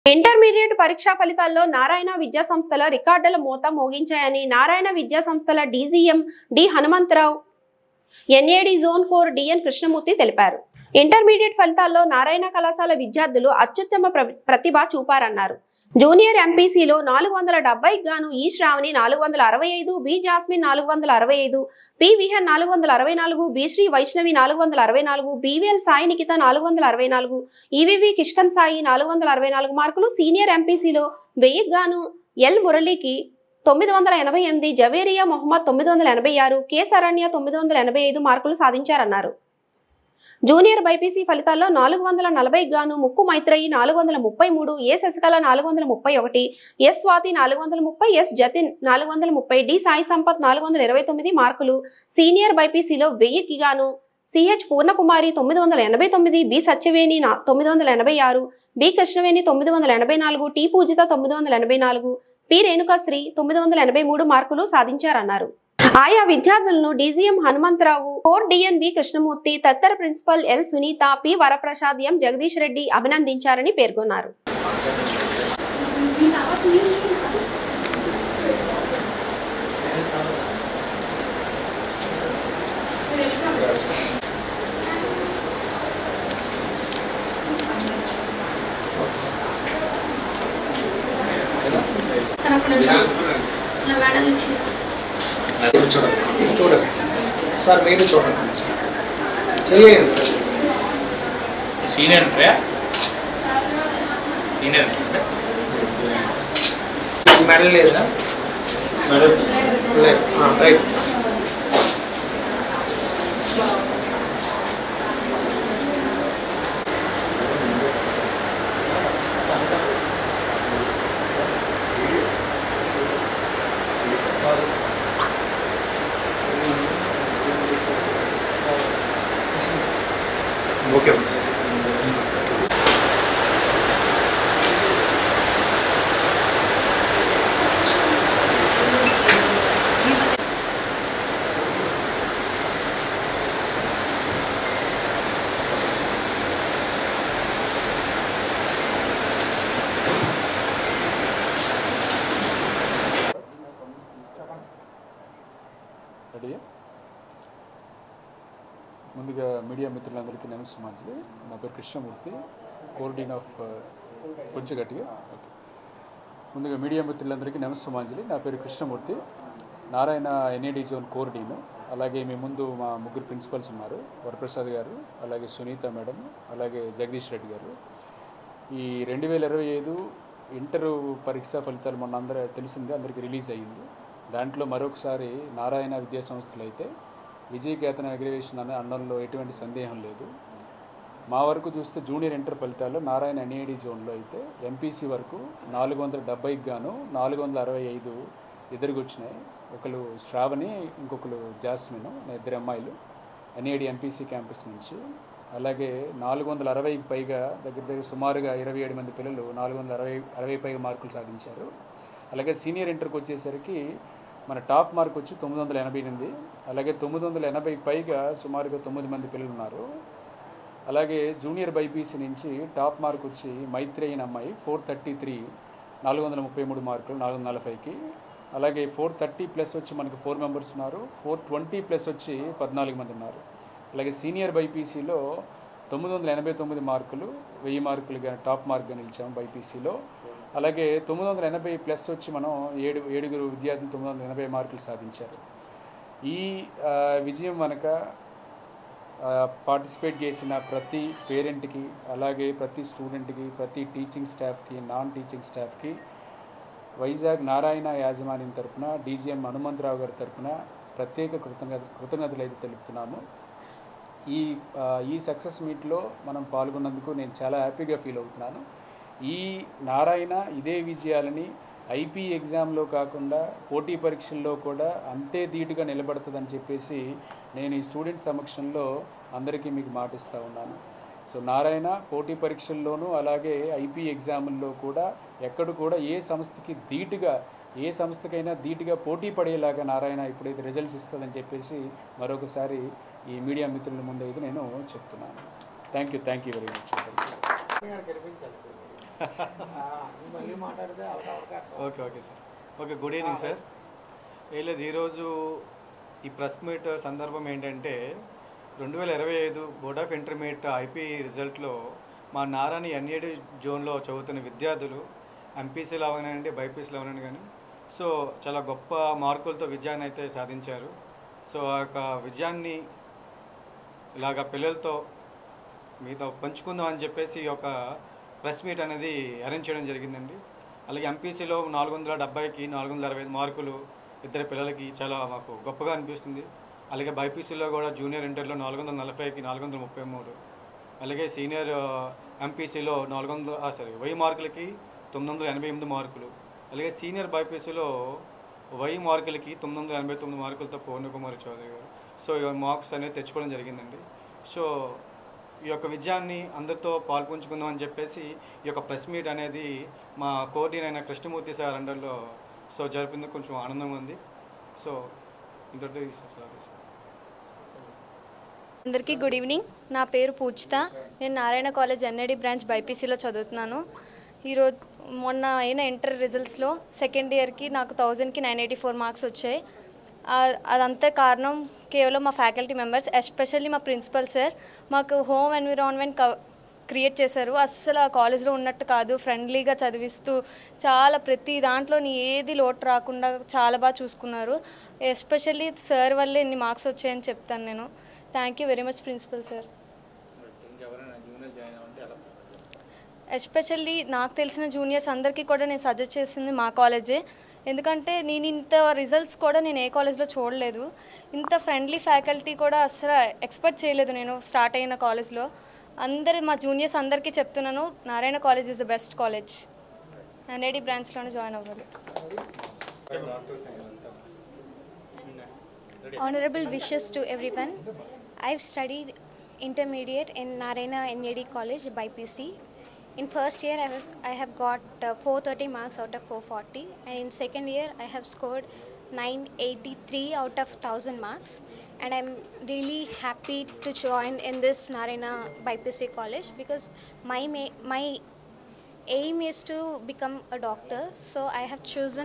Intermediate పరీక్షా ఫలితాల్లో నారాయణ విద్యా సంస్థల రికార్డుల మోత మోగించాయని నారాయణ విద్యా సంస్థల DGM D Hanumantharao NAD zone core DN Krishnamurthy తెలిపారు. ఇంటర్మీడియట్ ఫలితాల్లో నారాయణ కళాశాల విద్యార్థులు అత్యుత్తమ ప్రతిభ చూపారన్నారు. జూనియర్ ఎంపీసీలో 470కి గాను E Sravani 465, B Jasmine 465, P Vihan 464, B Sri Vaishnavi 464, BVL Sai Nikitha 464, EVV Kishkan Sai 464 మార్కులు, సీనియర్ ఎంపీసీలో 1000కి గాను ఎల్ మురళికి 988, జవేరియా మొహమ్మద్ 986, కె శరణ్య 985 మార్కులు సాధించారన్నారు. జూనియర్ బైపీసీ ఫలితాల్లో 440కి గాను Mukku Maitreyi 433, A Sasikala 431, S Swathi 430, S Jatin 430, D Sai Sampath 429 మార్కులు. సీనియర్ బైపీసీలో 1000కి గాను CH Purnakumari 989, B Satyaveni 986, B Krishnaveni 984, T Poojitha 984, P Renukasri 983 మార్కులు సాధించారన్నారు. ఆయా విద్యార్థులను DGM Hanumantharao, core DN B Krishnamurthy, తదితర principal L Sunitha, P Varaprasad, M Jagadish Reddy అభినందించారని పేర్కొన్నారు. చూడండి సార్, మీరు చూడండి చేయండి సార్. సీనియర్ మెడల్ లేదా? మెడల్ లేదు. రైట్. ఓకే. ముందుగా మీడియా మిత్రులందరికీ నమస్కారం. నా పేరు కృష్ణమూర్తి, కోర్డిన్ ఆఫ్ కొంచెం గట్టిగా. ముందుగా మీడియా మిత్రులందరికీ నమస్కారం. నా పేరు కృష్ణమూర్తి, నారాయణ ఎన్ఏడి జోన్ కోర్డిన్. అలాగే మీ ముందు మా ముగ్గురు ప్రిన్సిపల్స్ ఉన్నారు, వరప్రసాద్ గారు, అలాగే సునీత మేడం, అలాగే జగదీష్ రెడ్డి గారు. ఈ 2025 ఇంటర్ పరీక్షా ఫలితాలు మొన్న తెలిసిందే, అందరికీ రిలీజ్ అయ్యింది. దాంట్లో మరొకసారి నారాయణ విద్యా సంస్థలు అయితే విజయకేతన ఎగ్రివేషన్ అనడంలో ఎటువంటి సందేహం లేదు. మా వరకు చూస్తే జూనియర్ ఇంటర్ ఫలితాల్లో నారాయణ ఎన్ఏడి జోన్లో అయితే ఎంపీసీ వరకు 470కి గాను 465 ఎదురుకొచ్చినాయి. ఒకరు శ్రావణి, ఇంకొకరు జాస్మిన్, ఇద్దరు అమ్మాయిలు ఎన్ఏడి ఎంపీసీ క్యాంపస్ నుంచి. అలాగే 460కి పైగా దగ్గర సుమారుగా 27 మంది పిల్లలు 460 పైగా మార్కులు సాధించారు. అలాగే సీనియర్ ఇంటర్కి వచ్చేసరికి మన టాప్ మార్క్ వచ్చి 988. అలాగే 980 పైగా సుమారుగా 9 మంది పిల్లలు ఉన్నారు. అలాగే జూనియర్ బైపీసీ నుంచి టాప్ మార్క్ వచ్చి మైత్రేయి అమ్మాయి 433, 433 మార్కులు 440కి. అలాగే 430 ప్లస్ వచ్చి మనకు 4 మెంబర్స్ ఉన్నారు. 420 ప్లస్ వచ్చి 14 మంది ఉన్నారు. అలాగే సీనియర్ బైపీసీలో 989 మార్కులు, 1000 మార్కులుగా టాప్ మార్క్గా నిలిచాము బైపీసీలో. అలాగే 980 ప్లస్ వచ్చి మనం ఏడుగురు విద్యార్థులు 980 మార్కులు సాధించారు. ఈ విజయం మనక పార్టిసిపేట్ చేసిన ప్రతి పేరెంట్కి, అలాగే ప్రతి స్టూడెంట్కి, ప్రతి టీచింగ్ స్టాఫ్కి, నాన్ టీచింగ్ స్టాఫ్కి వైజాగ్ నారాయణ యాజమాన్యం తరఫున, డీజీఎం హనుమంతరావు గారి తరఫున ప్రత్యేక కృతజ్ఞతలు అయితే తెలుపుతున్నాము. ఈ సక్సెస్ మీట్లో మనం పాల్గొన్నందుకు నేను చాలా హ్యాపీగా ఫీల్ అవుతున్నాను. ఈ నారాయణ ఇదే విజయాలని ఐపీ ఎగ్జామ్లో కాకుండా పోటీ పరీక్షల్లో కూడా అంతే ధీటుగా నిలబడుతుందని చెప్పేసి నేను ఈ స్టూడెంట్ సమక్షంలో అందరికీ మీకు మాటిస్తూ ఉన్నాను. సో నారాయణ పోటీ పరీక్షల్లోనూ అలాగే ఐపీ ఎగ్జాముల్లో కూడా ఎక్కడ కూడా ఏ సంస్థకైనా ధీటుగా పోటీ పడేలాగా నారాయణ ఇప్పుడైతే రిజల్ట్స్ ఇస్తుందని చెప్పేసి మరొకసారి ఈ మీడియా మిత్రుల ముందు అయితే నేను చెప్తున్నాను. Thank you very much. Okay okay sir. Okay, good evening sir. ఏం లేదు, ఈరోజు ఈ ప్రెస్ మీట్ సందర్భం ఏంటంటే 2025 బోర్డ్ ఆఫ్ ఇంటర్మీడియట్ ఐపీ రిజల్ట్లో మా నారాయణ ఎన్ఏడి జోన్లో చదువుతున్న విద్యార్థులు ఎంపీసీలో అవనండి, బైపీసీలో అవనండి కానీ సో చాలా గొప్ప మార్కులతో విజయాన్ని అయితే సాధించారు. సో ఆ యొక్క విజయాన్ని ఇలాగ పిల్లలతో మీతో పంచుకుందాం అని చెప్పేసి ఈ యొక్క ప్రెస్ మీట్ అనేది అరేంజ్ చేయడం జరిగిందండి. అలాగే ఎంపీసీలో 470కి 465 మార్కులు ఇద్దరు పిల్లలకి చాలా మాకు గొప్పగా అనిపిస్తుంది. అలాగే బైపీసీలో కూడా జూనియర్ ఇంటర్లో 440కి 433, అలాగే సీనియర్ ఎంపీసీలో 1000 మార్కులకి 988 మార్కులు, అలాగే సీనియర్ బైపీసీలో 1000 మార్కులకి 989 మార్కులతో పూర్ణకుమారి చౌదరి గారు సో ఈ మార్క్స్ అనేది తెచ్చుకోవడం జరిగిందండి. సో ఈ యొక్క విజయాన్ని అందరితో పాల్పంచుకుందాం అని చెప్పేసి ఈ యొక్క ప్రెస్ మీట్ అనేది మా కోఆర్డినేటర్ అయిన కృష్ణమూర్తి సార్ అండర్లో సో జరిపింది, కొంచెం ఆనందంగా ఉంది. సో ఇంతటితో అందరికీ గుడ్ ఈవినింగ్. నా పేరు పూజిత. నేను నారాయణ కాలేజ్ ఎన్ఐడి బ్రాంచ్ బైపీసీలో చదువుతున్నాను. ఈరోజు మొన్న అయిన ఇంటర్ రిజల్ట్స్లో సెకండ్ ఇయర్కి నాకు 1000కి 984 మార్క్స్ వచ్చాయి. అదంతా కారణం కేవలం మా ఫ్యాకల్టీ మెంబర్స్, ఎస్పెషల్లీ మా ప్రిన్సిపల్ సార్ మాకు హోమ్ ఎన్విరాన్మెంట్ క్రియేట్ చేశారు. అస్సలు ఆ కాలేజ్లో ఉన్నట్టు కాదు, ఫ్రెండ్లీగా చదివిస్తూ చాలా ప్రతి దాంట్లో ఏది లోటు రాకుండా చాలా బాగా చూసుకున్నారు. ఎస్పెషల్లీ సార్ వల్లే ఇన్ని మార్క్స్ వచ్చాయని చెప్తాను నేను. Thank you very much principal sir. Especially నాకు తెలిసిన జూనియర్స్ అందరికీ కూడా నేను సజెస్ట్ చేసింది మా కాలేజే. ఎందుకంటే నేను ఇంత రిజల్ట్స్ కూడా నేను ఏ కాలేజ్లో చూడలేదు. ఇంత ఫ్రెండ్లీ ఫ్యాకల్టీ కూడా అసలు ఎక్స్పెక్ట్ చేయలేదు నేను స్టార్ట్ అయిన కాలేజ్లో. మా జూనియర్స్ అందరికీ చెప్తున్నాను, Narayana college is the best college. NID బ్రాంచ్లోనే జాయిన్ అవ్వాలి. Honorable wishes to everyone. I've studied intermediate in Narayana NAD College by PC. In first year I have got 430 marks out of 440, and in second year I have scored 983 out of 1000 marks, and I'm really happy to join in this Narayana BPC college because my aim is to become a doctor, so I have chosen